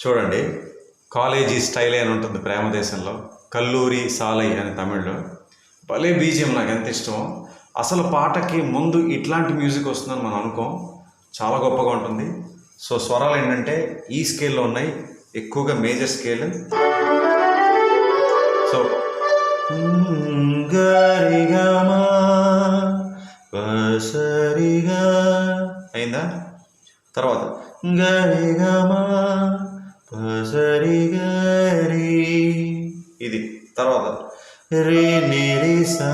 చూడండి, కాలేజీ స్టైలే అని ఉంటుంది ప్రేమ దేశంలో, కల్లూరి సాలై అని తమిళ్లో. భలే బీజిఎం, నాకు ఎంత ఇష్టం. అసలు పాటకి ముందు ఇట్లాంటి మ్యూజిక్ వస్తుందని మనం అనుకోం, చాలా గొప్పగా ఉంటుంది. సో స్వరాలు ఏంటంటే ఈ స్కేల్లో ఉన్నాయి, ఎక్కువగా మేజర్ స్కేల్. సో గరిగమా పసరిగా అయిందా, తర్వాత గరిగమా పసరిగరి, ఇది తర్వాత రే నిరి సా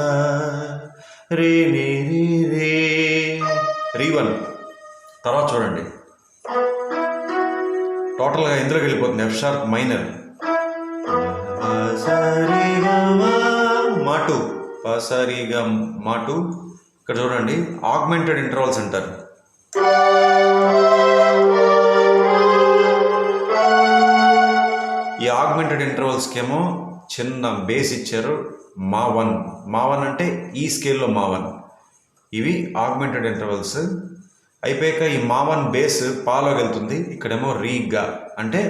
రే నిరి రే రీవన్. తర్వాత చూడండి, టోటల్గా ఇందులోకి వెళ్ళిపోతుంది, ఎఫ్ షార్ప్ మైనర్, మాటు పసరిగా మాటు. ఇక్కడ చూడండి, ఆగ్మెంటెడ్ ఇంటర్వల్స్ అంటారు. ఈ ఆగ్మెంటెడ్ ఇంటర్వల్స్కి ఏమో చిన్న బేస్ ఇచ్చారు, మా వన్ అంటే ఈ స్కేల్లో మా వన్. ఇవి ఆగ్మెంటెడ్ ఇంటర్వల్స్. అయిపోయాక ఈ మా వన్ బేస్ పాలోకి వెళ్తుంది, ఇక్కడేమో రీగా అంటే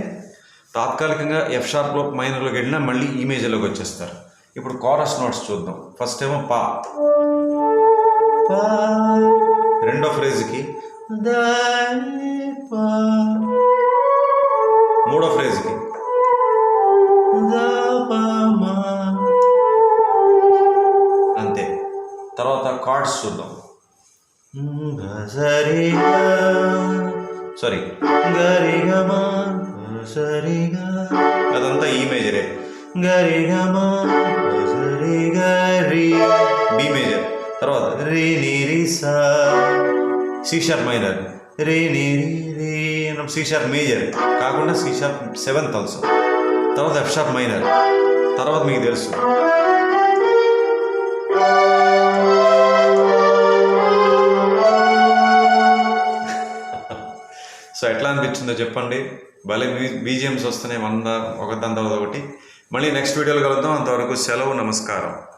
తాత్కాలికంగా ఎఫ్ షార్ప్లో మైనర్లోకి వెళ్ళినా మళ్ళీ ఈ మేజర్లోకి వచ్చేస్తారు. ఇప్పుడు కోరస్ నోట్స్ చూద్దాం. ఫస్ట్ ఏమో పా, రెండో ఫ్రేజ్కి మూడో ఫ్రేజ్కి అంతే. తర్వాత కార్డ్స్ చూద్దాం. సారీ గరిగమా సరిగా, అదంతా ఈ మేజరే. గరిగమా సరిగరి బి మేజర్. తర్వాత రే నిరి సా సి షార్ప్ మైనర్, రే నిరి రే సి షార్ప్ మేజర్ కాకుండా సి షార్ప్ సెవెంత్ ఆల్సో. తర్వాత ఎఫ్ షార్ప్ మైనర్. తర్వాత మీకు తెలుసు సో ఎట్లా అనిపించిందో చెప్పండి. భలే బీజిఎమ్స్ వస్తున్నాయి, ఒక దాని తర్వాత ఒకటి. మళ్ళీ నెక్స్ట్ వీడియోలో కలుద్దాం. అంతవరకు సెలవు, నమస్కారం.